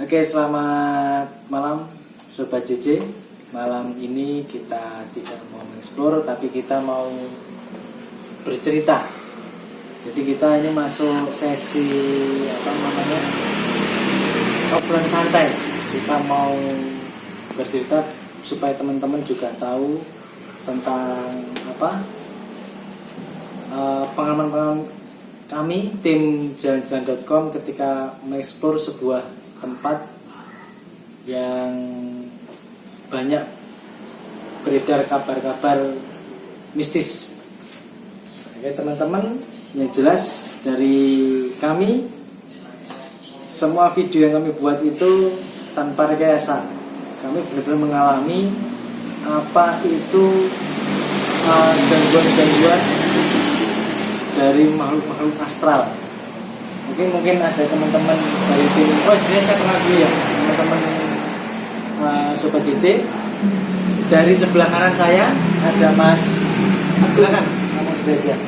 Oke, selamat malam Sobat JJ. Malam ini kita tidak mau mengeksplor, tapi kita mau bercerita. Jadi kita ini masuk sesi obrolan santai. Kita mau bercerita supaya teman-teman juga tahu tentang pengalaman-pengalaman kami tim jalan-jalan.com ketika mengeksplor sebuah tempat yang banyak beredar kabar-kabar mistis. Oke teman-teman, yang jelas dari kami semua video yang kami buat itu tanpa rekayasa. Kami benar-benar mengalami apa itu gangguan-gangguan dari makhluk-makhluk astral. Mungkin ada teman-teman dari tim. Sebenarnya saya kenal dulu ya teman-teman Sobat JJ. Dari sebelah kanan saya ada Mas. Silakan, Mas Derajat.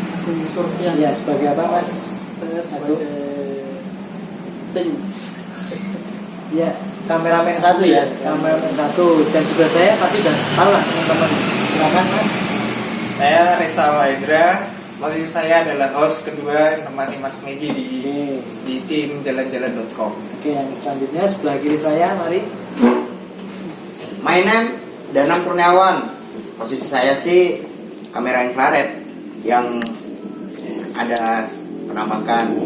Surfian. Ya, sebagai apa Mas? Saya sebagai tim. Ya, kameramen satu ya. Kameramen satu. Dan sebelah saya pasti udah tahu lah teman-teman. Silakan Mas. Saya Reza Wahendra. Posisi saya adalah host kedua menemani Mas Megi di tim jalan-jalan.com. Oke, yang selanjutnya sebelah kiri saya, mari. My name Danang Kurniawan. Posisi saya sih kamera infrared yang ada penampakan.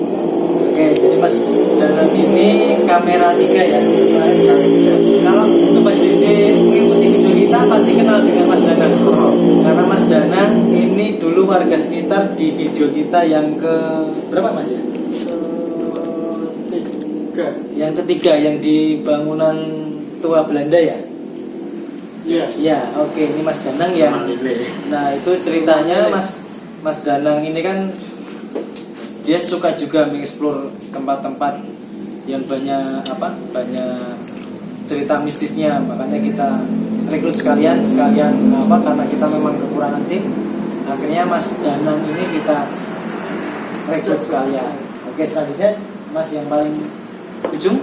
Oke, jadi Mas Danang ini kamera 3 ya. Kalau Sobat JJ mengikuti video kita pasti kenal dengan Mas Danang. Karena Mas Danang ini dulu warga sekitar di video kita yang ke berapa Mas ya? Yang ketiga, yang di bangunan tua Belanda ya? Iya. Ya, oke, ini Mas Danang yang. Nah, itu ceritanya Mas Danang ini kan dia suka juga mengeksplor tempat-tempat yang banyak cerita mistisnya. Makanya kita rekrut sekalian karena kita memang kekurangan tim. Akhirnya Mas Danang ini kita rekrut sekalian. Oke, selanjutnya Mas yang paling ujung.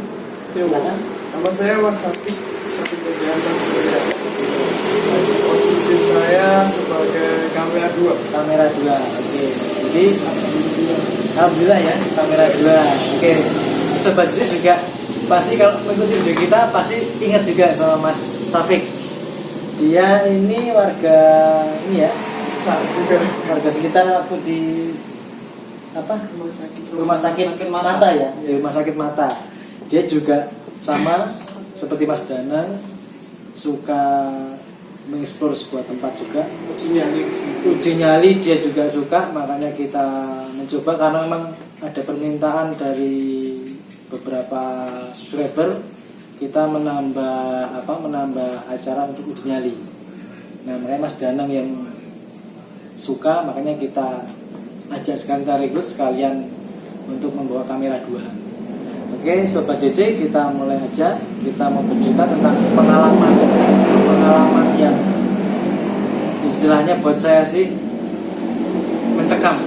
Silakan. Nama saya Mas Safi Kebiasaan Surya. Posisi saya sebagai kamera 2. Kamera 2. Oke. Jadi alhamdulillah ya, kamera 2. Oke. Sobat JJ juga pasti kalau mengikuti video kita pasti ingat juga sama Mas Safik. Dia ini warga ini ya, warga sekitar waktu di rumah sakit mata ya, di rumah sakit mata. Dia juga sama seperti Mas Danang suka mengeksplor sebuah tempat juga. Uji nyali dia juga suka, makanya kita mencoba karena memang ada permintaan dari beberapa subscriber kita menambah acara untuk uji nyali. Nah, makanya Mas Danang yang suka, makanya kita ajak sekalian, kita rekrut sekalian untuk membawa kamera 2. Oke, Sobat JJ, kita mulai aja. Kita mau bercerita tentang pengalaman yang istilahnya buat saya sih mencekam,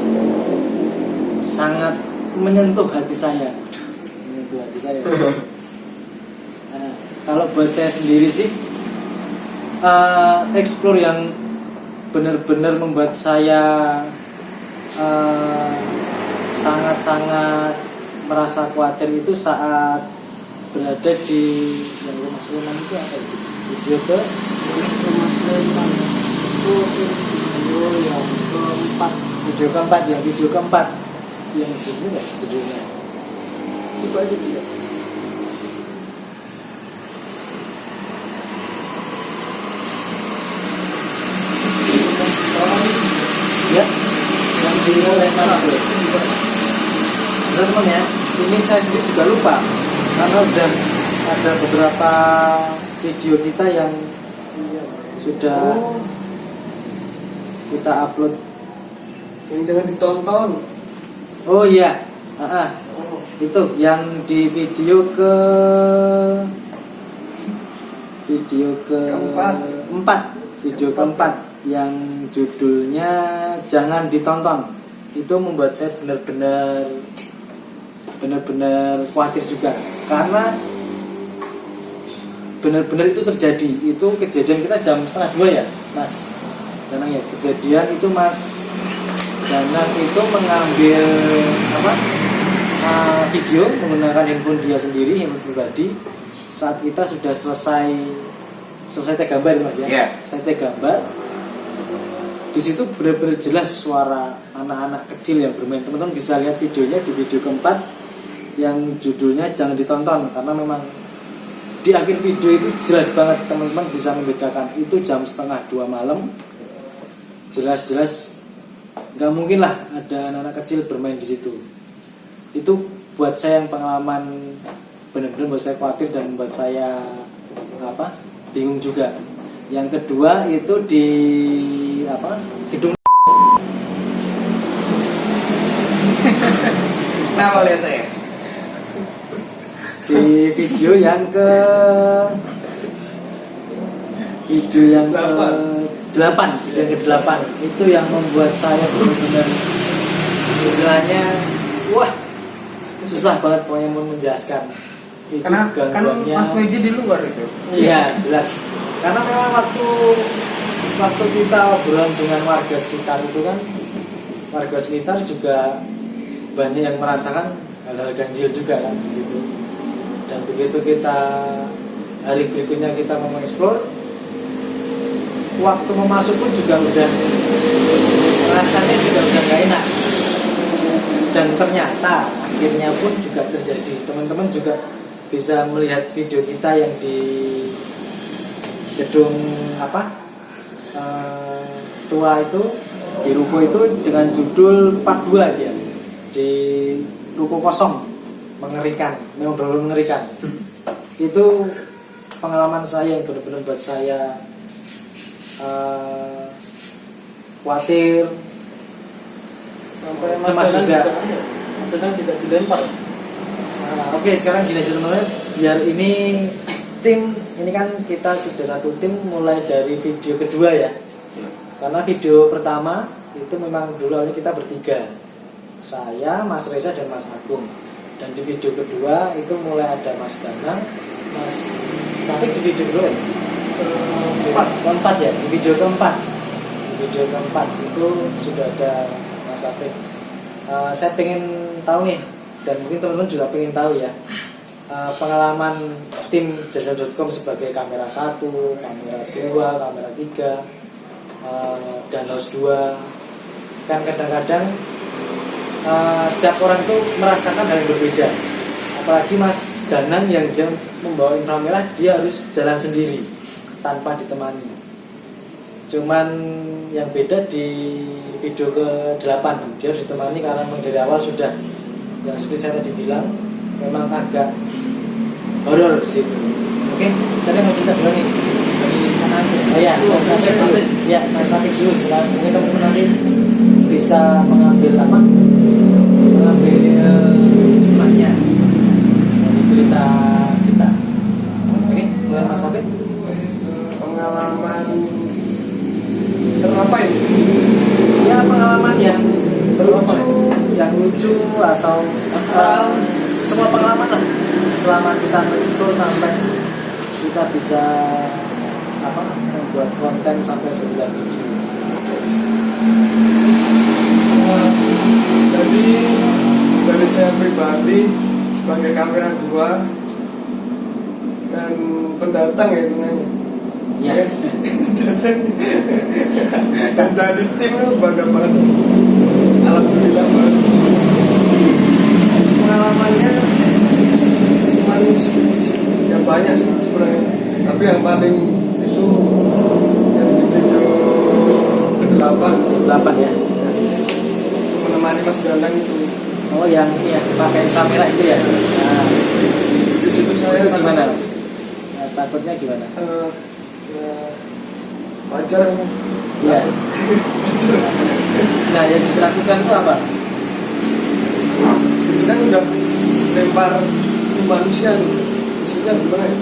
sangat menyentuh hati saya. Nah, kalau buat saya sendiri sih explore yang benar-benar membuat saya sangat-sangat merasa khawatir itu saat berada di yang rumah Sleman itu apa itu? Video ke Rumah Sleman itu video keempat yang judulnya itu aja tidak. ya, yang di Sleman itu. Sebenarnya teman ya, ini saya sendiri juga lupa karena udah ada beberapa video kita yang sudah kita upload. Yang jangan ditonton. Oh iya, itu yang di video keempat yang judulnya Jangan Ditonton. Itu membuat saya benar-benar khawatir juga karena benar-benar itu terjadi. Itu kejadian kita jam 1:30 ya Mas Danang ya. Kejadian itu Mas Danang itu mengambil video menggunakan handphone dia sendiri, handphone pribadi, saat kita sudah selesai tag gambar Mas ya. Yeah. Saya tag gambar. Di situ benar-benar jelas suara anak-anak kecil yang bermain. Teman-teman bisa lihat videonya di video keempat yang judulnya jangan ditonton, karena memang di akhir video itu jelas banget, teman-teman bisa membedakan itu jam 1:30 malam. Jelas-jelas nggak mungkin lah ada anak-anak kecil bermain di situ. Itu buat saya yang pengalaman benar-benar buat saya khawatir dan membuat saya bingung juga. Yang kedua itu di gedung Kenapa lihat saya? di video yang ke 8 itu yang membuat saya benar-benar istilahnya wah susah banget pokoknya mau menjelaskan itu. Karena kan gangguannya Mas Megi di luar itu. iya jelas, karena memang waktu kita obrolan dengan warga sekitar itu kan, warga sekitar juga banyak yang merasakan hal-hal ganjil juga kan di situ. Dan begitu kita hari berikutnya kita mau eksplor, waktu mau masuk pun juga udah rasanya juga udah gak enak. Dan ternyata akhirnya pun juga terjadi. Teman-teman juga bisa melihat video kita yang di gedung tua itu, di ruko itu dengan judul part 2 dia, di ruko kosong, mengerikan, memang benar-benar mengerikan. Itu pengalaman saya yang benar-benar buat saya khawatir, Sampai cemas juga. Mas tidak dilempar. Oke, sekarang gini aja teman-teman, biar ini tim, ini kan kita sudah satu tim mulai dari video kedua ya. Karena video pertama itu memang dulu awalnya kita bertiga, saya, Mas Reza dan Mas Agung. Dan di video kedua itu mulai ada Mas Danang, Mas Safik di video kedua keempat ya, di video keempat. Di video keempat itu sudah ada Mas Safik. Saya pengen tahu nih, dan mungkin teman-teman juga pengen tahu ya, pengalaman tim jajan.com sebagai kamera 1, kamera 2, kamera 3, dan host 2. Kan kadang-kadang setiap orang tuh merasakan hal yang berbeda. Apalagi Mas Danang yang dia membawa inframerah, dia harus jalan sendiri tanpa ditemani. Cuman yang beda di video ke-8, dia harus ditemani karena memang dari awal sudah, yang seperti saya tadi bilang, memang agak horor di situ. Oke, saya mau cerita dulu nih dari mana? Oh ya, Mas Safik dulu. Ya, Mas Safik dulu. Setelah mungkin teman-teman nanti bisa mengambil banyak dari cerita kita. Oke, mulai Mas Safik. Pengalaman terapa ini? Ya, pengalaman yang lucu atau semua pengalaman lah selama kita mengeksplor sampai kita bisa membuat konten sampai 9 video. Jadi dari saya pribadi sebagai kamera 2 dan pendatang ya hitungannya. Ya. Dan jadi tim itu bangga banget. Alhamdulillah banget. Pengalamannya yang banyak sih sebenarnya. Tapi yang paling itu yang di video ke-8 ya. menemani Mas Danang itu. Oh, yang ini ya, pakai kamera itu ya. Nah, Di situ saya itu gimana, Mas? Takutnya gimana? Ya, wajar Mas. Ya. Nah, yang dilakukan itu apa? Itu kan udah lempar ke manusia nih. Maksudnya gimana ya?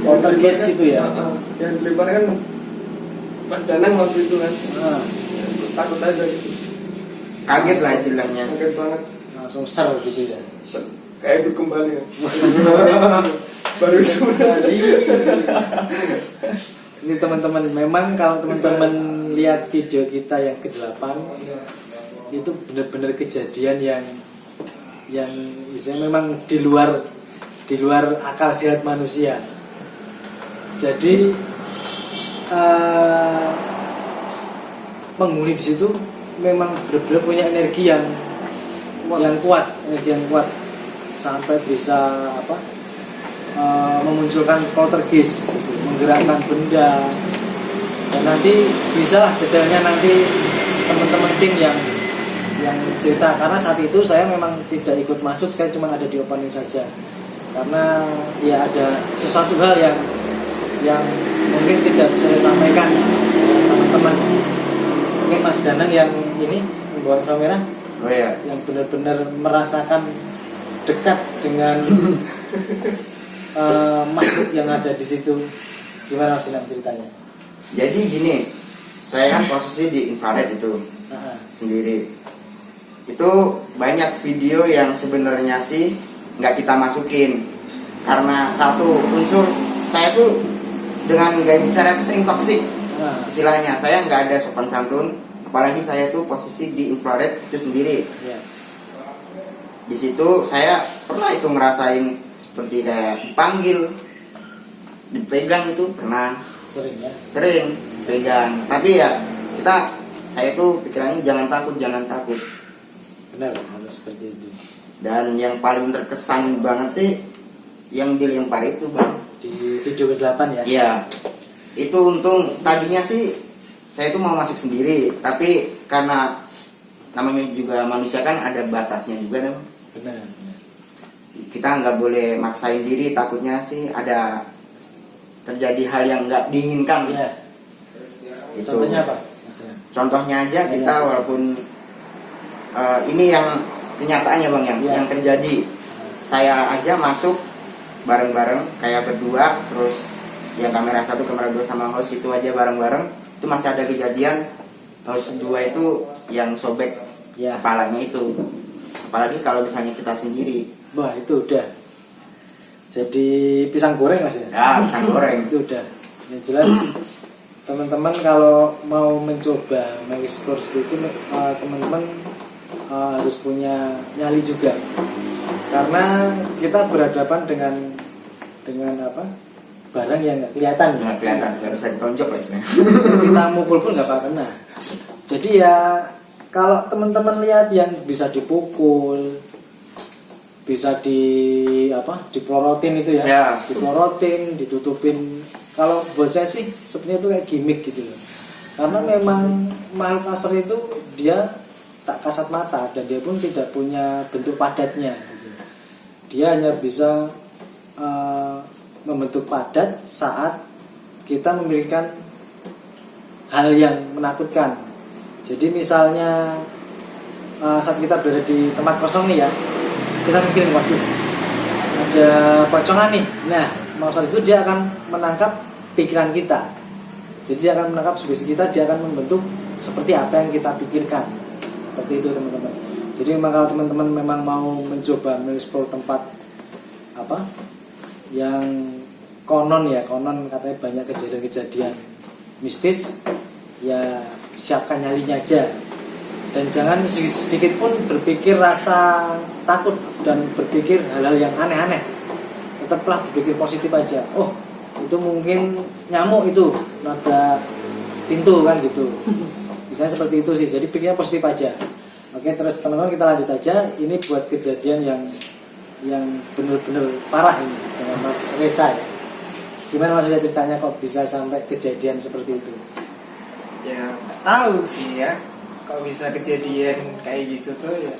Poltergeist gitu ya? Yang dilempar kan Mas Danang waktu itu kan. Nah, Takut aja gitu. Kaget lah istilahnya. Kaget banget. langsung ser gitu ya. Kayak hidup kembali ya. baru kembali. Ini teman-teman, memang kalau teman-teman lihat video kita yang ke-8 itu benar-benar kejadian yang misalnya memang di luar akal sehat manusia. Jadi penghuni di situ memang benar-benar punya energi yang kuat, sampai bisa memunculkan poltergeist, menggerakkan benda. Dan nanti bisalah detailnya nanti teman-teman tim yang cerita, karena saat itu saya memang tidak ikut masuk, saya cuma ada di opening saja karena ya ada sesuatu hal yang mungkin tidak saya sampaikan teman-teman. Mungkin Mas Danang yang ini membawa kamera, Oh ya. yang benar-benar merasakan dekat dengan makhluk yang ada di situ. Gimana Mas Danang ceritanya? Jadi gini, saya kan posisi di infrared itu sendiri. Itu banyak video yang sebenarnya sih nggak kita masukin karena satu unsur saya tuh dengan gaya bicara sering toksik. Istilahnya saya nggak ada sopan santun, apalagi saya tuh posisi di infrared itu sendiri. Ya. Di situ saya pernah itu ngerasain seperti kayak dipanggil, dipegang, itu pernah. Sering ya. Sering pegang, tapi ya saya tuh pikirannya jangan takut. Benar, harus seperti itu. Dan yang paling terkesan banget sih yang dilempar itu, Bang. Di video ke-8 ya. Iya. Itu untung tadinya sih saya tuh mau masuk sendiri, tapi karena namanya juga manusia kan ada batasnya juga, kan? Benar. Kita nggak boleh maksain diri, takutnya sih ada terjadi hal yang nggak diinginkan. Iya. Itu. Contohnya apa, Mas? Contohnya aja kita walaupun ini yang kenyataannya, Bang, yang terjadi. Saya aja masuk bareng-bareng kayak berdua, terus yang kamera 1, kamera 2 sama host itu aja bareng-bareng. Itu masih ada kejadian host 2 itu yang sobek Ya. kepalanya itu. Apalagi kalau misalnya kita sendiri. Wah, itu udah jadi pisang goreng Mas ya. Ya, pisang goreng. Itu udah. Yang jelas teman-teman kalau mau mencoba mengeksplor seperti itu, teman-teman harus punya nyali juga, karena kita berhadapan dengan barang yang nggak kelihatan. Nggak kelihatan, nggak bisa ditonjok lah istilahnya. Kita mukul pun nggak apa-apa. Nah, jadi ya kalau teman-teman lihat yang bisa dipukul, bisa dipelorotin itu ya, Ya. dipelorotin, ditutupin. Kalau buat saya sih sebenarnya itu kayak gimmick gitu loh. Karena memang makhluk kasar itu dia tak kasat mata dan dia pun tidak punya bentuk padatnya gitu. Dia hanya bisa membentuk padat saat kita memberikan hal yang menakutkan. Jadi misalnya saat kita berada di tempat kosong nih ya, kita mikirin, waduh ada pocongan nih. Nah, maksud itu dia akan menangkap pikiran kita. Jadi dia akan menangkap sugesti kita, dia akan membentuk seperti apa yang kita pikirkan. Seperti itu teman-teman. Jadi memang kalau teman-teman memang mau mencoba mengeksplor tempat yang konon katanya banyak kejadian-kejadian mistis, ya siapkan nyalinya aja. Dan jangan sedikit pun berpikir rasa takut dan berpikir hal-hal yang aneh-aneh. Tetaplah berpikir positif aja. Oh, itu mungkin nyamuk itu nada pintu kan gitu. Misalnya seperti itu sih. Jadi pikirnya positif aja. Oke, terus teman-teman kita lanjut aja. Ini buat kejadian yang benar-benar parah ini dengan Mas Reza ya. Gimana Mas Reza ceritanya kok bisa sampai kejadian seperti itu? Ya nggak tahu sih ya, kalau bisa kejadian kayak gitu tuh ya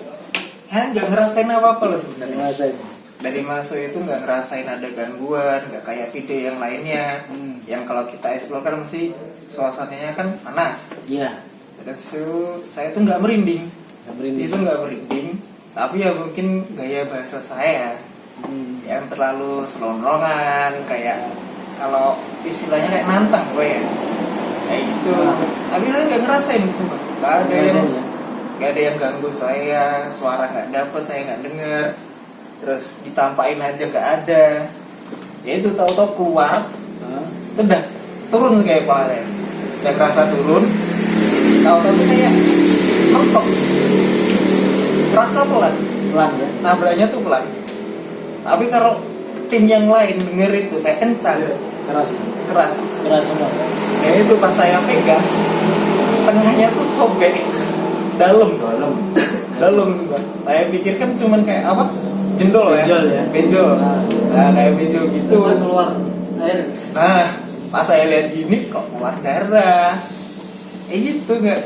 nggak ngerasain apa-apa loh sebenarnya. Ngerasain. Dari masuk itu nggak ngerasain ada gangguan, nggak kayak video yang lainnya. Yang kalau kita explore kan mesti suasananya kan panas. Iya. Dan saya tuh nggak merinding. Itu nggak merinding, tapi ya mungkin gaya bahasa saya yang terlalu selonongan, kayak kalau istilahnya kayak nantang gue ya, kayak gitu. Tapi saya nggak ngerasain, sumpah. Nggak ada yang ganggu saya, suara nggak dapet, saya nggak denger. Terus ditampain aja nggak ada. Ya itu tahu-tahu keluar, Hah? itu udah turun kayak kepalanya, udah kerasa turun, tahu-tahu tuh kayak mentok, kerasa pelan, Pelan ya. nabraknya tuh pelan. Tapi kalau tim yang lain denger itu kayak kencang, Keras. keras. Keras semua. Ya itu pas saya pegang, tengahnya tuh sobek, dalam, dalam juga. Saya pikir kan cuman kayak apa? Jendol ya. Benjol ya. Benjol. Nah, kayak benjol gitu. Keluar air. Nah, pas saya lihat gini kok keluar darah. Itu nggak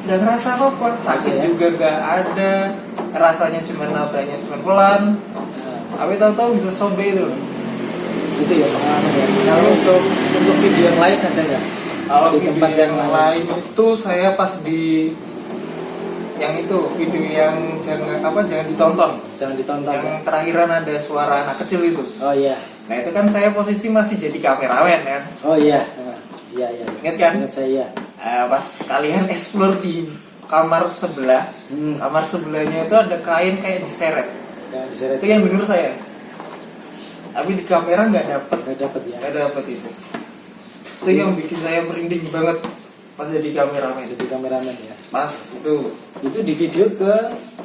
ngerasa apa-apa. Sakit Ya. juga nggak ada. Rasanya cuma nabraknya cuma pelan. Nah, Tapi tahu-tahu bisa sobek itu. itu ya pengalaman ya. Kalau untuk video yang lain ada nggak? Kalau Di video tempat yang yang lain itu saya pas di yang itu video yang jangan ditonton. Jangan ditonton. Yang Ya. terakhiran ada suara anak kecil itu. Oh iya. Nah itu kan saya posisi masih jadi kameramen kan. Oh iya. Nah, iya iya. Ingat kan? Ingat saya. Pas kalian explore di kamar sebelah, kamar sebelahnya itu ada kain kayak diseret. Yang diseret Itu yang bener saya. Tapi di kamera nggak dapet, nggak dapat ya. nggak dapet itu. Itu yang bikin saya merinding banget pas jadi kameramen. Jadi kameramen ya. Pas itu Itu di video ke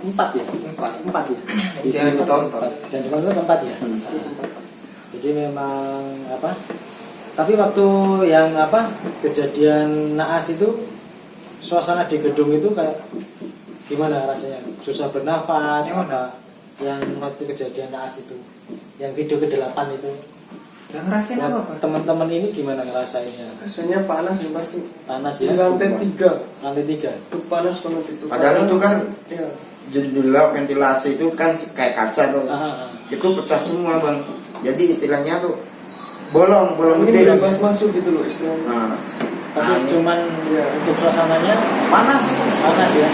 4 ya? Empat. 4 ya? Jangan ditonton. Jangan ditonton keempat ya? Jadi memang apa? Tapi waktu yang apa kejadian naas itu suasana di gedung itu kayak gimana rasanya? Susah bernafas Yang mana? apa? Yang waktu kejadian naas itu, yang video ke-8 itu. Gak ngerasain Buat apa-apa. teman-teman ini gimana ngerasainnya? Rasanya panas ya pasti. Panas Di ya? lantai 3 Lantai 3. itu panas banget itu. Padahal itu kan ya. jendela ventilasi itu kan kayak kaca tuh. Ah, Itu pecah semua bang. Jadi istilahnya tuh bolong Ini gede. bebas masuk gitu loh istilahnya. Nah, tapi angin. cuman Iya. untuk suasananya panas. panas ya.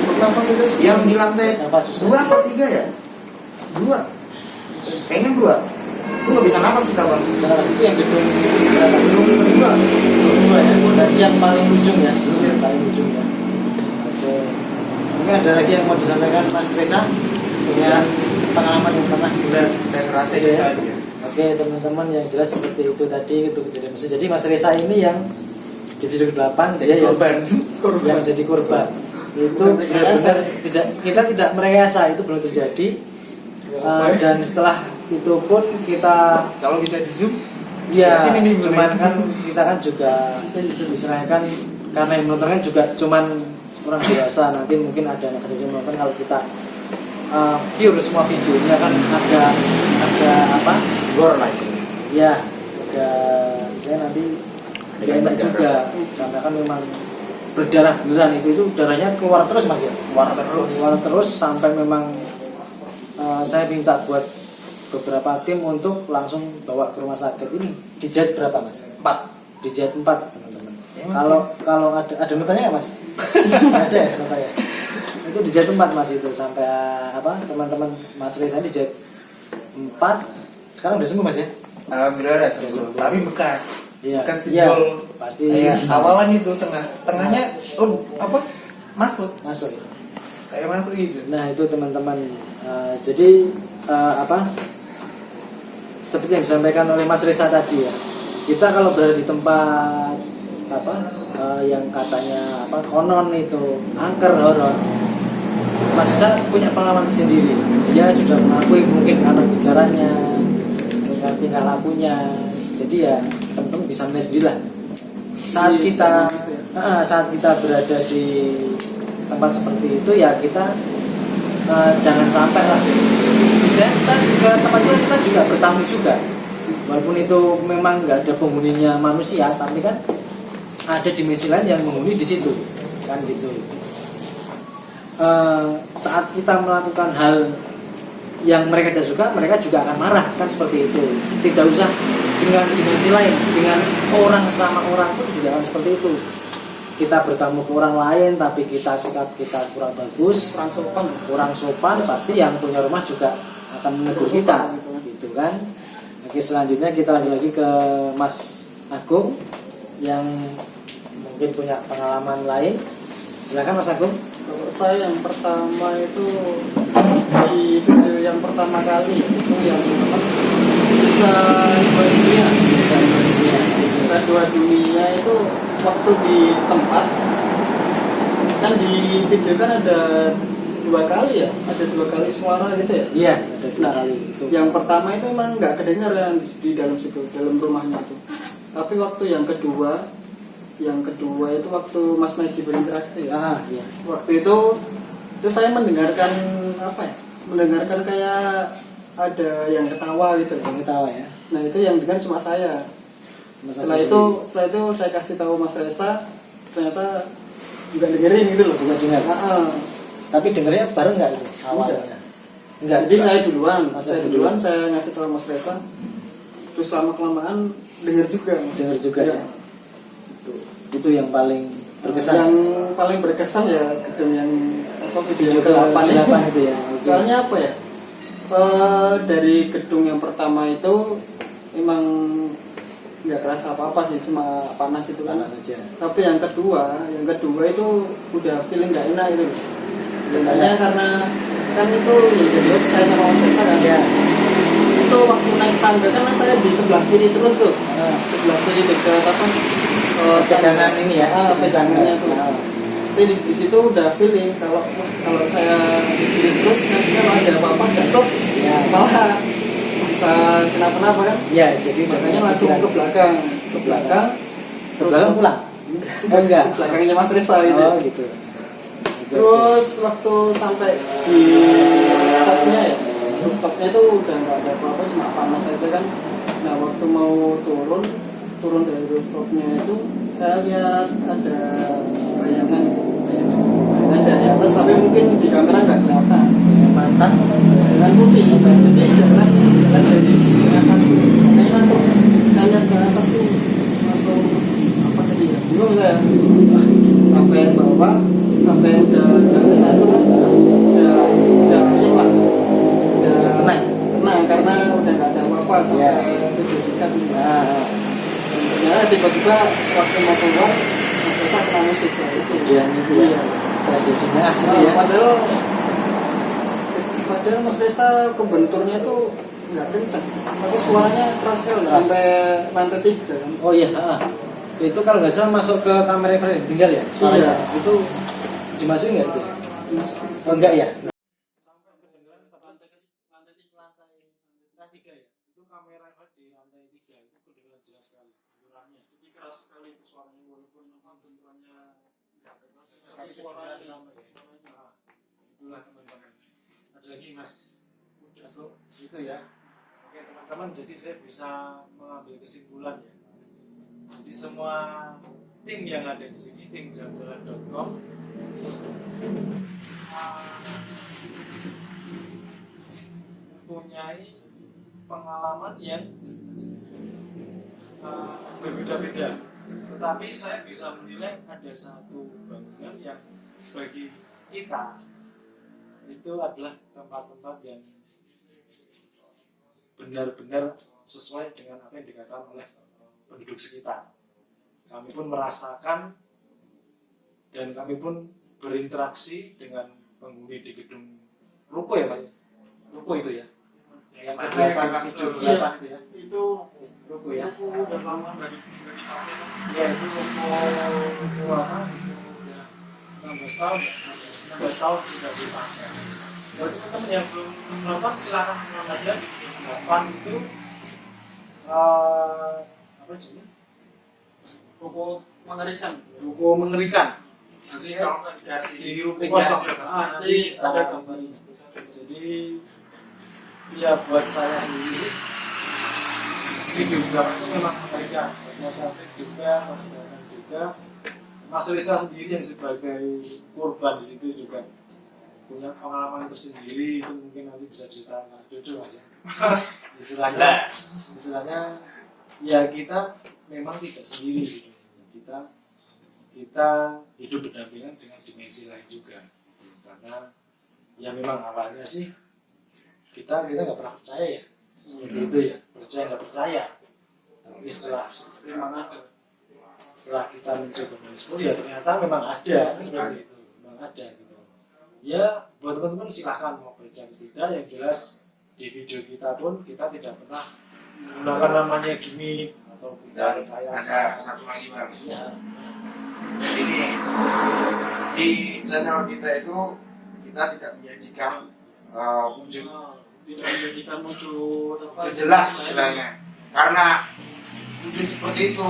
Untuk nafas aja susah. Yang di lantai Nafas susah. 2 atau 3 ya? 2. Kayaknya 2. Lu nggak bisa napas kita bang. Kenapa itu yang gedung berapa? Gedung kedua. Kedua ya. Berarti yang paling ujung ya. Yang paling ujung ya. Oke. Mungkin ada lagi yang mau disampaikan Mas Reza dengan pengalaman yang pernah Udah ngerasain Iya. itu aja. Oke teman-teman, yang jelas seperti itu tadi itu kejadian mesin. Jadi Mas Reza ini yang di video ke-8 dia yang jadi korban. Itu benar-benar kita tidak merekayasa, itu belum terjadi. Dan setelah itu pun kita Kalau bisa di zoom, ya yakin ini cuman boleh. kan kita kan juga diserahkan karena yang menonton kan juga cuman orang biasa, nanti mungkin ada anak kecil yang menonton. Kalau kita pure semua videonya kan ada apa Gor lah sini. ya agak saya nanti gak enak juga karena kan memang berdarah beneran, itu darahnya keluar terus Mas ya, keluar terus sampai memang saya minta buat beberapa tim untuk langsung bawa ke rumah sakit. Ini dijahit berapa Mas? 4. Dijahit 4 teman-teman. Ya, Mas. Kalau ada notanya nggak Mas? Nggak ada ya notanya. Itu dijahit 4 Mas, itu sampai apa teman-teman Mas Reza dijahit 4. Sekarang udah sembuh Mas ya? Alhamdulillah udah Udah sembuh. sembuh. Tapi bekas. Iya. Bekas Iya, jebol. pasti. Awalan itu tengahnya apa? Masuk. Masuk ya. Kayak masuk gitu. Nah itu teman-teman, jadi apa seperti yang disampaikan oleh Mas Reza tadi ya, kita kalau berada di tempat apa yang katanya apa konon itu angker horor, Mas Reza punya pengalaman sendiri. Dia sudah mengakui mungkin karena bicaranya, dengan tingkah lakunya. Jadi ya teman-teman bisa menilai sendirilah. Saat kita berada di tempat seperti itu ya kita jangan sampai lah. Istilahnya kita ke tempat itu kita juga bertamu juga, walaupun itu memang nggak ada penghuninya manusia, tapi kan ada dimensi lain yang menghuni di situ, kan gitu. Saat kita melakukan hal yang mereka tidak suka, mereka juga akan marah, kan seperti itu. Tidak usah dengan dimensi lain, dengan orang sama orang pun juga akan seperti itu. Kita bertamu ke orang lain tapi kita sikap kita kurang bagus, kurang sopan, pasti yang punya rumah juga akan menegur kita, gitu kan. Oke, selanjutnya kita lanjut lagi ke Mas Agung yang mungkin punya pengalaman lain. Silakan Mas Agung. Kalau saya yang pertama itu di video yang pertama kali itu yang bisa dua dunia. Bisa ya. Bisa dua dunia itu waktu di tempat kan di video kan ada 2 kali ya, ada 2 kali suara gitu ya. Iya, ada 2 kali itu. Yang pertama itu emang nggak kedengaran di dalam situ, dalam rumahnya itu. Tapi waktu yang kedua itu waktu Mas Maggie berinteraksi ya. Iya. Waktu itu saya mendengarkan apa ya? Mendengarkan kayak ada yang ketawa gitu. Yang ketawa ya. Nah itu yang dengar cuma saya. Setelah itu saya kasih tahu Mas Reza, ternyata juga dengerin gitu loh. Juga dengar. Tapi dengernya bareng nggak itu awalnya? Enggak. Jadi saya duluan, duluan. saya ngasih tahu Mas Reza. Terus lama kelamaan denger juga. Denger juga ya. Itu yang paling berkesan. Yang paling berkesan ya gedung yang video ke-8 itu ya. Soalnya apa ya? Dari gedung yang pertama itu emang nggak kerasa apa-apa sih, cuma panas itu kan. Panas saja. Tapi yang kedua itu udah feeling nggak enak itu. Sebenarnya karena kan itu ya jelas saya sama Mas Reza kan ya. Itu waktu naik tangga karena saya di sebelah kiri terus tuh. Sebelah kiri dekat apa? Pegangan ini ya. Pegangannya tuh. Saya di situ udah feeling kalau saya di kiri terus nanti kalau ada apa-apa jatuh ya malah bisa kenapa-napa kan. Ya, jadi makanya langsung ke belakang. Ke belakang pulang. Enggak. Belakangnya Mas Reza gitu. Oh, gitu. Terus waktu sampai di rooftopnya itu udah nggak ada apa-apa, cuma panas aja kan. Nah waktu mau turun dari rooftopnya itu saya lihat ada bayangan dari atas, tapi mungkin di kamera nggak kelihatan. Bayangan putih, jadi jalan dari atas. Kayaknya langsung saya lihat ke atas tuh langsung apa tadi ya? Bingung saya. Sampai bawah, sampai udah ke satu kan, udah hilang, udah tenang karena udah nggak ada apa-apa sampai kejadian. Ternyata tiba-tiba waktu mau keluar Mas Reza kena musik kejadian itu ya. Kejadiannya asli ya. Padahal Mas Reza kebenturnya tuh nggak kencang, tapi suaranya keras sekali sampai lantai 3 kan. Oh iya. Itu kalau nggak salah masuk ke kamera yang tinggal ya suaranya. Itu dimasukin nggak itu? Oh enggak ya. Sampai kedengeran lantai 3 ya. Itu kamera di lantai 3 itu kedengeran jelas sekali. Benturannya. Jadi keras sekali itu suaranya walaupun benturannya nggak keras. Tapi suaranya sama ya. Itulah teman-teman. Ada lagi Mas. Itu ya. Oke teman-teman, jadi saya bisa mengambil kesimpulan ya. Jadi semua tim yang ada di sini, tim jalan-jalan.com mempunyai pengalaman yang berbeda-beda. Tetapi saya bisa menilai ada satu bangunan yang bagi kita itu adalah tempat-tempat yang benar-benar sesuai dengan apa yang dikatakan oleh penduduk sekitar. Kami pun merasakan dan kami pun berinteraksi dengan penghuni di gedung ruko ya Pak? Ruko itu ya? Yang ke-8 itu ya? Itu Ruko ya? udah lama nggak dipakai. Ya itu ruko apa? Udah 16 tahun ya? 16 tahun sudah dipakai. Buat teman-teman yang belum nonton silakan nonton aja di 8 itu apa judulnya? Ruko mengerikan. Ruko mengerikan. Nanti kalau nggak dikasih di ruko kosong. nanti ada gambar. Jadi ya buat saya sendiri sih video gambar itu memang mengerikan. Mas Afif juga, Mas Danan juga, Mas Reza sendiri yang sebagai korban di situ juga punya pengalaman tersendiri. Itu mungkin nanti bisa diceritakan Jojo Mas ya. Istilahnya ya kita memang tidak sendiri gitu. kita hidup berdampingan dengan dimensi lain juga, karena ya memang awalnya sih kita nggak pernah percaya ya seperti itu ya, nggak percaya, tapi setelah kita mencoba mengeksplor ya ternyata memang ada seperti itu, memang ada gitu ya. Buat teman-teman silahkan mau percaya atau tidak, yang jelas di video kita pun kita tidak pernah menggunakan namanya gimmick atau Dan punya ada rekayasa. satu lagi bang, Ya. ini di channel kita itu kita tidak menyajikan wujud Tidak menjadikan wujud apa? wujud jelas istilahnya, karena wujud seperti itu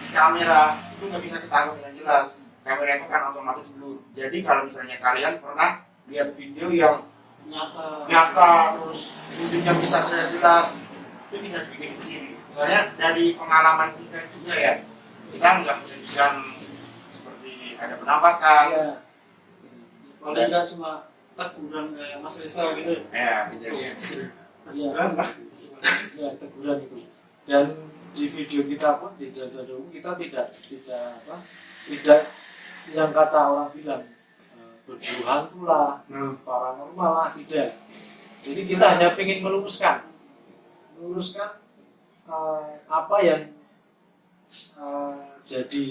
di kamera itu nggak bisa ketangkap dengan jelas. Kamera itu kan otomatis blur. Jadi kalau misalnya kalian pernah lihat video yang nyata terus wujudnya bisa terlihat jelas, itu bisa dibikin sendiri. Soalnya dari pengalaman kita juga ya, kita nggak menjadikan seperti ada penampakan. Ya. Paling nggak cuma teguran kayak Mas Reza gitu. Ya, kejadian. Ya, ya teguran itu. Dan di video kita pun di Jajadong kita tidak yang kata orang bilang berburu hantu lah, paranormal lah, tidak. Jadi kita hanya ingin meluruskan apa yang jadi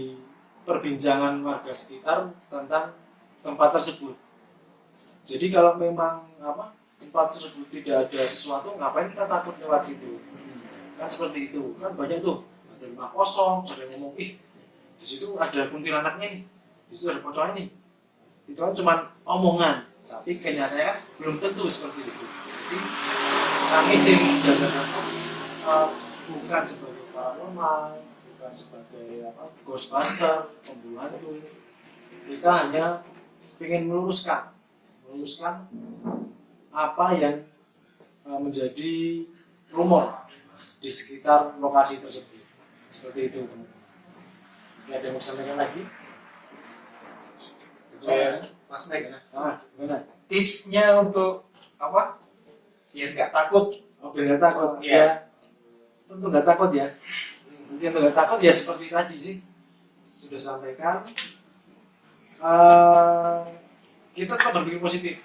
perbincangan warga sekitar tentang tempat tersebut. Jadi kalau memang tempat tersebut tidak ada sesuatu, ngapain kita takut lewat situ? Kan seperti itu. Kan banyak tuh ada rumah kosong, ada yang ngomong, ih di situ ada kuntilanaknya nih, di situ ada pocongnya nih. Itu kan cuma omongan, tapi kenyataannya belum tentu seperti itu. Jadi kami tim Jajadong bukan sebagai paranormal, bukan sebagai ghostbuster, pemburu hantu. Kita hanya ingin meluruskan apa yang menjadi rumor di sekitar lokasi tersebut. Seperti itu, teman-teman. Ada yang mau sampaikan lagi? Mas Mek, Gimana? tipsnya untuk apa? Biar nggak takut. Oh, biar nggak takut. Iya. Ya, tentu nggak takut ya. Mungkin nggak takut ya seperti tadi sih sudah sampaikan. Kita tetap berpikir positif.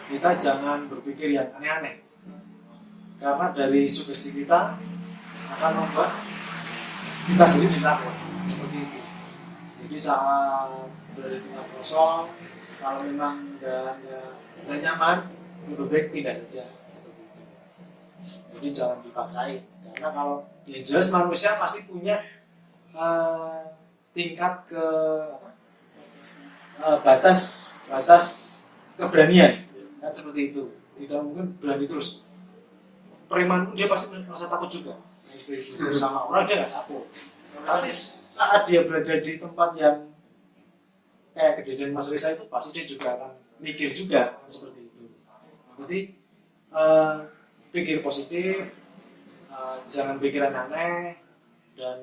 Kita jangan berpikir yang aneh-aneh. Karena dari sugesti kita akan membuat kita sendiri takut. Seperti itu. Jadi saat berada di tempat kosong, kalau memang udah nyaman, lebih baik pindah saja. Seperti itu. Jadi jangan dipaksain. Karena kalau yang jelas manusia pasti punya tingkat batas keberanian, kan seperti itu. Tidak mungkin berani terus. Preman pun dia pasti merasa takut juga. Seperti itu. Sama orang dia nggak takut. Tapi saat dia berada di tempat yang kayak kejadian Mas Reza itu, pasti dia juga akan mikir juga, kan seperti itu. Berarti pikir positif, jangan pikiran aneh, dan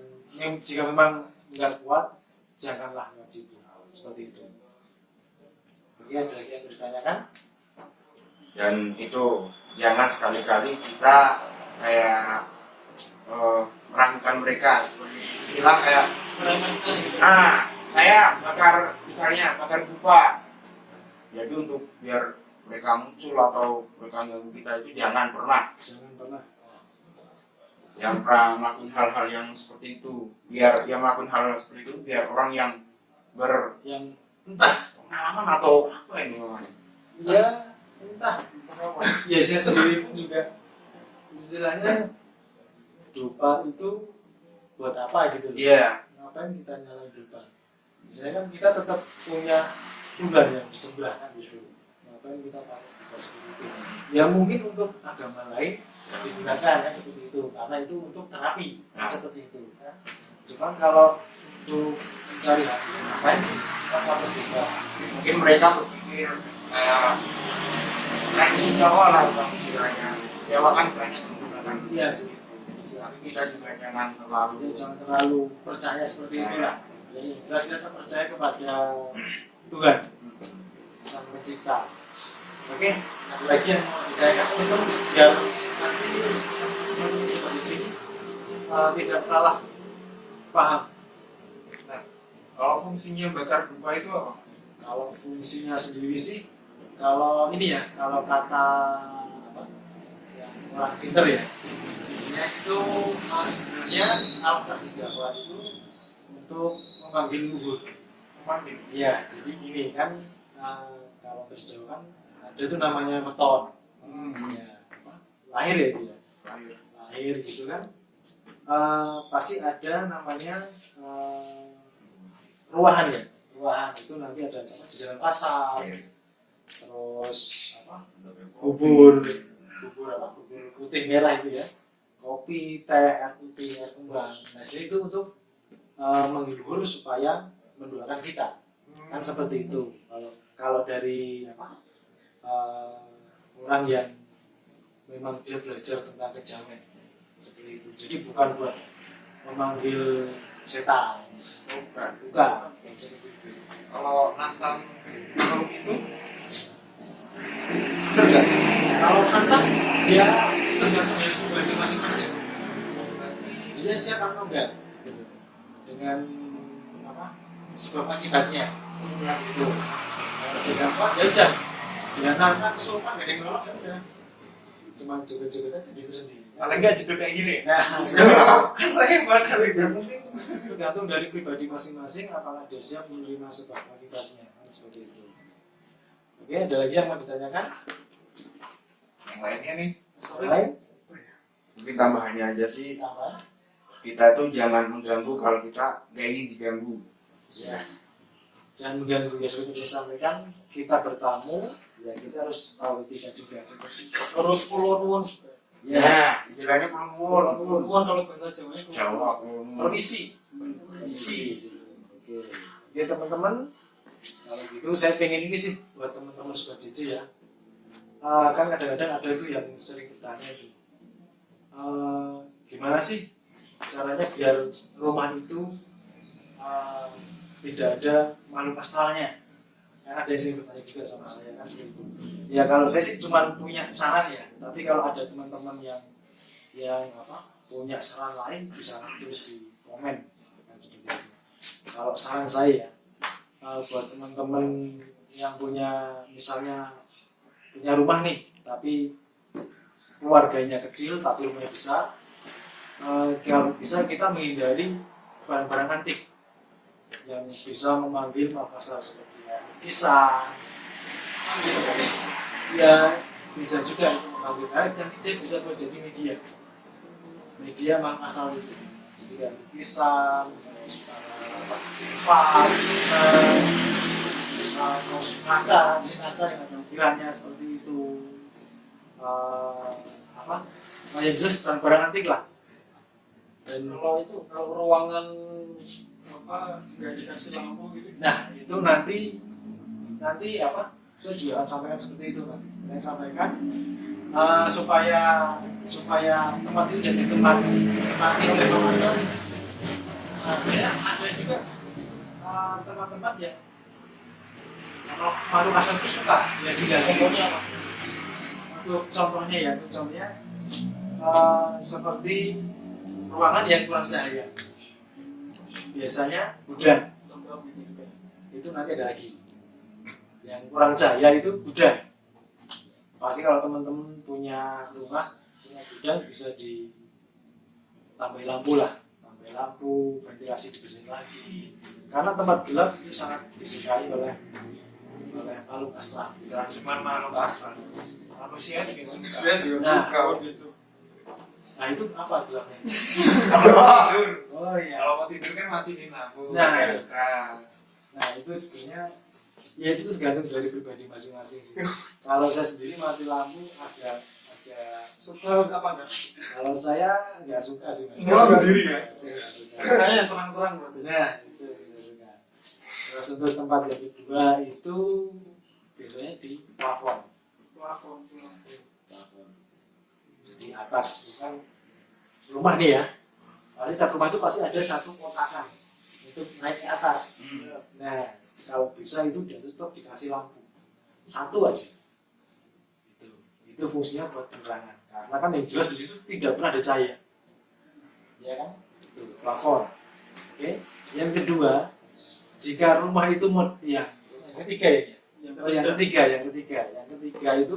jika memang nggak kuat, janganlah lewat situ. Seperti itu. Oke, ada lagi yang ditanyakan? Dan itu jangan sekali-kali kita kayak meragukan mereka, seperti istilah kayak saya bakar dupa, jadi untuk biar mereka muncul atau mereka ganggu kita, itu jangan pernah melakukan hal-hal yang seperti itu. Biar yang melakukan hal seperti itu biar orang yang entah pengalaman atau apa ini namanya. Ya, entah apa. Ya saya sendiri pun juga istilahnya dupa itu buat apa gitu. Iya. Ngapain kita nyalain dupa? Misalnya kan kita tetap punya Tuhan yang di sebelah kan gitu. Ngapain kita pakai dupa seperti itu? Ya mungkin untuk agama lain digunakan kan seperti itu, karena itu untuk terapi seperti itu kan. Cuma kalau untuk mencari hati, ngapain sih kita pakai dupa? Mungkin mereka berpikir kayak tradisi Jawa lah, bang, istilahnya. Jawa kan banyak menggunakan. Iya sih. Tapi kita juga jangan terlalu percaya seperti itulah. Ya, yang jelas kita percaya kepada Tuhan, Sang Pencipta. Oke, ada lagi yang mau ditanyakan teman-teman biar nanti teman-teman seperti sini tidak salah paham. Nah, kalau fungsinya bakar dupa itu apa? Kalau fungsinya sendiri sih, kalau ini ya, kalau kata yang orang pinter ya, isinya itu sebenarnya alat Jawa itu untuk memanggil luhur. Memanggil. Iya, jadi gini kan, kalau Jawa kan ada tuh namanya weton. Ya, lahir ya dia. air gitu kan, pasti ada namanya ruahan ya. Ruahan itu nanti ada contoh di jalan pasar, terus apa, bubur putih merah itu ya, kopi, teh, air putih, air kembang. Nah jadi itu untuk menghibur supaya mendoakan kita, kan seperti itu. Kalau dari apa, orang yang memang dia belajar tentang kejawen seperti itu. Jadi bukan buat memanggil setan, bukan. Seperti itu. Kalau nantang makhluk itu benar nggak? Kalau nantang dia tergantung dari pribadi masing-masing. Dia siap apa enggak gitu. Dengan apa, sebab akibatnya gitu. Kalau dia dapat ya udah, dia nantang sopan gak ada yang nolak ya udah, cuma joget-joget aja gitu sendiri. Paling nggak jeduk kayak gini. Nah, Kan saya bakal yang penting tergantung dari pribadi masing-masing apakah dia siap menerima sebab akibatnya, kan seperti itu. Oke, ada lagi yang mau ditanyakan? Yang lainnya nih. Yang lain? Mungkin tambahannya aja sih, Tambah? kita tuh jangan mengganggu kalau kita gak ingin diganggu. Ya. Jangan mengganggu, ya seperti saya sampaikan, kita bertamu, ya kita harus tahu etika juga. Terus puluhan Ya, istilahnya perempuan. puluhan kalau bahasa Jawanya Jawa. Permisi. Oke. Oke teman-teman, kalau gitu saya pengen ini sih buat teman-teman sobat JJ ya. Kan kadang-kadang ada itu yang sering bertanya itu, gimana sih caranya biar rumah itu tidak ada makhluk astralnya? Kan ada yang sering bertanya juga sama saya kan seperti itu. Ya kalau saya sih cuma punya saran ya, tapi kalau ada teman-teman yang apa, punya saran lain bisa tulis di komen kan seperti itu. Kalau saran saya buat teman-teman yang punya, misalnya punya rumah nih tapi keluarganya kecil tapi rumahnya besar, kalau bisa kita menghindari barang-barang antik yang bisa memanggil makhluk astral seperti lukisan, ya bisa juga itu memanggil air, nanti dia bisa menjadi media makhluk astral itu. Jadi kan lukisan, vas, terus kaca yang ada ukirannya seperti itu, apa, yang jelas barang-barang antik lah. Dan kalau ruangan apa nggak dikasih lampu gitu. nah itu nanti apa, saya juga akan sampaikan seperti itu nanti. Saya sampaikan supaya tempat itu jadi tempati oleh makhluk astral. Ya ada juga tempat-tempat ya kalau makhluk astral itu suka ya diganti. Untuk contohnya seperti ruangan yang kurang cahaya, biasanya gudang itu nanti ada lagi yang kurang cahaya, itu gudang. Pasti kalau teman-teman punya rumah punya gudang bisa ditambah lampu lah, tambah lampu, ventilasi dibersihin lagi, karena tempat gelap itu sangat disukai oleh makhluk astral. Jangan cuma makhluk astral, manusia juga Nah, suka gitu. Nah itu apa gelapnya? Kalau mau tidur, Oh iya. kalau mau tidur kan matiin lampu. Nah, kayak suka. Nah itu sebenarnya ya itu tergantung dari pribadi masing-masing sih. Kalau saya sendiri mati lampu agak Suka apa enggak? kalau saya nggak suka sih mas. Mau sendiri ya? Saya nggak suka. Kayaknya yang terang-terang berarti. Nah itu nggak suka. Terus untuk tempat yang kedua itu biasanya di plafon. Plafon. Jadi atas kan rumah nih ya. Pasti setiap rumah itu pasti ada satu kotakan untuk naik ke atas. Nah kalau bisa itu dia tutup dikasih lampu satu aja. Itu fungsinya buat penerangan. Karena kan yang jelas di situ tidak pernah ada cahaya. Ya kan? Itu plafon. Oke. Yang kedua, jika rumah itu yang ketiga ini. Yang ketiga itu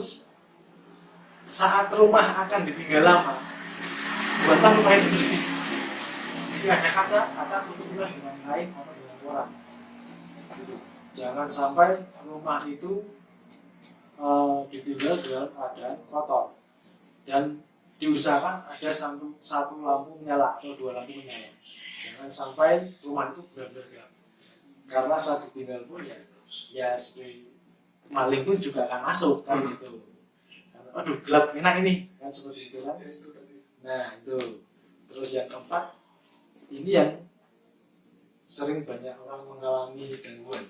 saat rumah akan ditinggal lama, buatlah rumah itu bersih. Jika ada kaca tutuplah dengan kain atau dengan koran. Gitu. Jangan sampai rumah itu ditinggal dalam keadaan kotor dan diusahakan ada satu lampu menyala atau 2 lampu menyala. Jangan sampai rumah itu benar-benar gelap. Karena saat ditinggal pun ya seperti maling pun juga akan masuk kan gitu. Karena aduh gelap enak ini kan seperti itu kan. Nah itu. Terus yang keempat, ini yang sering banyak orang mengalami gangguan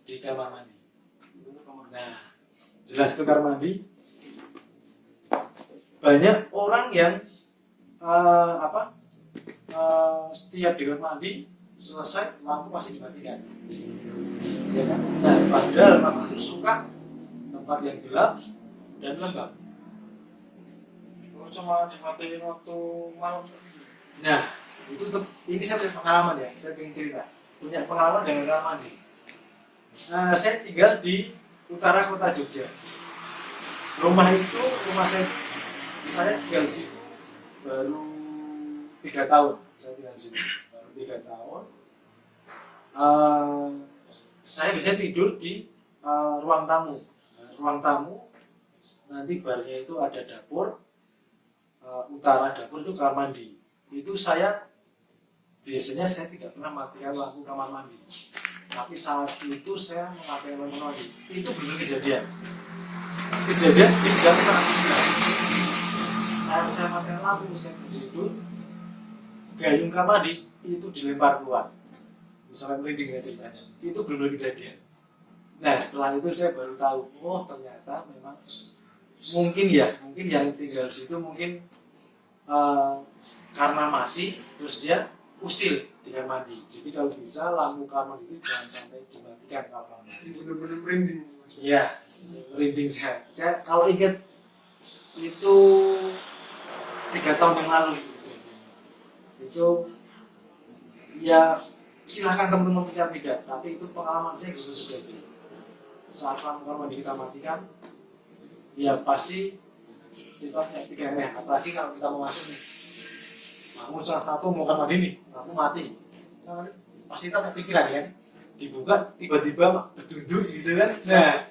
di kamar mandi. Nah jelas itu kamar mandi. Banyak orang yang setiap di kamar mandi selesai lampu pasti dimatikan, ya kan? Nah padahal aku suka tempat yang gelap dan lembab. Cuma dimatiin waktu malam. Nah itu ini saya punya pengalaman ya, saya ingin cerita punya pengalaman dengan kamar mandi. Saya tinggal di utara kota Jogja. Rumah saya tinggal di situ baru 3 tahun. Saya tinggal di situ baru 3 tahun. Saya bisa tidur di ruang tamu. Nah, ruang tamu nanti barnya itu ada dapur. Utara dapur itu kamar mandi. Itu biasanya saya tidak pernah matikan lampu kamar mandi. Tapi saat itu saya mematikan lampu kamar mandi. Itu benar kejadian di jam 2:30. Saat saya matikan lampu, saya tidur, gayung kamar mandi itu dilempar keluar. Misalnya merinding saya ceritanya. Itu benar kejadian. Nah setelah itu saya baru tahu, oh ternyata memang mungkin yang tinggal di situ mungkin karena mati terus dia usil di kamar mandi. Jadi kalau bisa lampu kamar itu jangan sampai dimatikan kamar mandi. Bener-bener merinding. Iya, merinding saya. Saya kalau ingat itu 3 tahun yang lalu itu kejadiannya. Itu ya silahkan teman-teman percaya tidak, tapi itu pengalaman saya gitu terjadi. Saat lampu kamar mandi kita matikan, ya pasti kita punya pikiran ya, apalagi kalau kita mau masuk nih, bangun salah satu mau kamar mandi nih, lampu mati, pasti kita punya pikiran ya, dibuka tiba-tiba berdunduk gitu kan, nah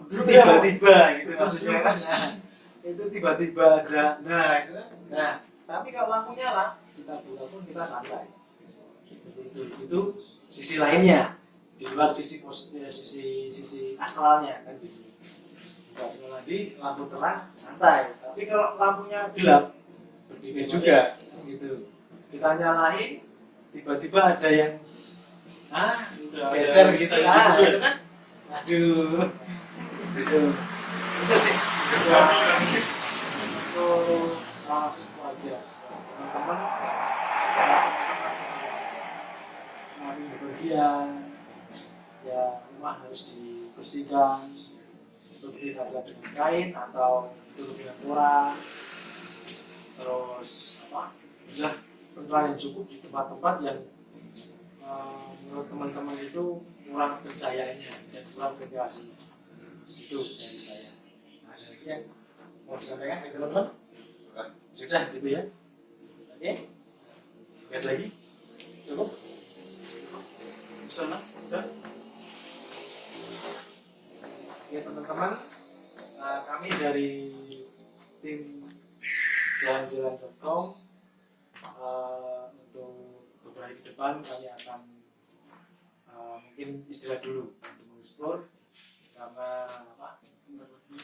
tiba-tiba gitu maksudnya kan, nah itu tiba-tiba ada, nah itu kan, nah tapi kalau lampu nyala kita buka pun kita santai, itu sisi lainnya di luar sisi astralnya kan gitu. Kalau lagi lampu terang santai, tapi kalau lampunya gelap berdiri juga gitu. Kita nyalain tiba-tiba ada yang geser gitu itu kan, aduh itu sih itu wajar teman-teman saat lagi bepergian ya rumah harus dibersihkan, tutupi kaca dengan kain atau tutup dengan koran, terus udah penerangan yang cukup di tempat-tempat yang menurut teman-teman itu kurang pencahayaannya dan kurang ventilasinya. Itu dari saya. Nah, ada lagi yang mau disampaikan dari teman-teman? Sudah gitu ya. Oke, lihat lagi, cukup. Sana, sudah. Ya teman-teman, kami dari tim jalan-jalan.com untuk beberapa hari ke depan kami akan mungkin istirahat dulu untuk mengeksplor karena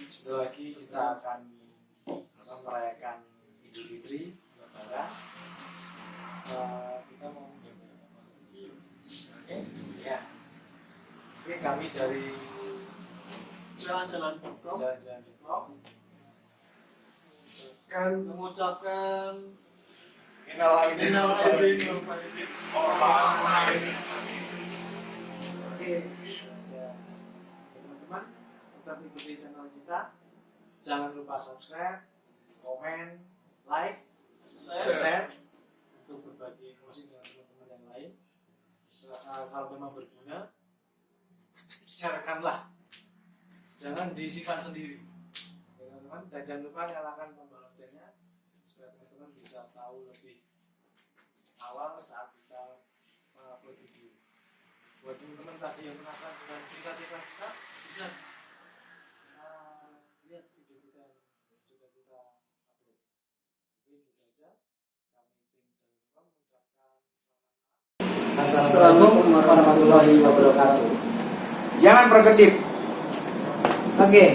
sebentar lagi kita akan merayakan Idul Fitri Lebaran. Kita mau ya. Oke, kami dari jalan-jalan.com mengucapkan Innal aidin Oke, teman-teman tetap ikuti channel kita. Jangan lupa subscribe, komen, like, share untuk berbagi informasi dengan teman-teman yang lain. Kalau memang berguna, sharekanlah. Jangan disimpan sendiri, teman-teman. Dan jangan lupa nyalakan tombol loncengnya supaya teman-teman bisa tahu lebih awal saat kita upload video. Buat teman-teman tadi yang penasaran dengan cerita-cerita kita, bisa lihat video kita yang sudah kita upload. Assalamualaikum warahmatullahi wabarakatuh. Jangan berkedip. Oke.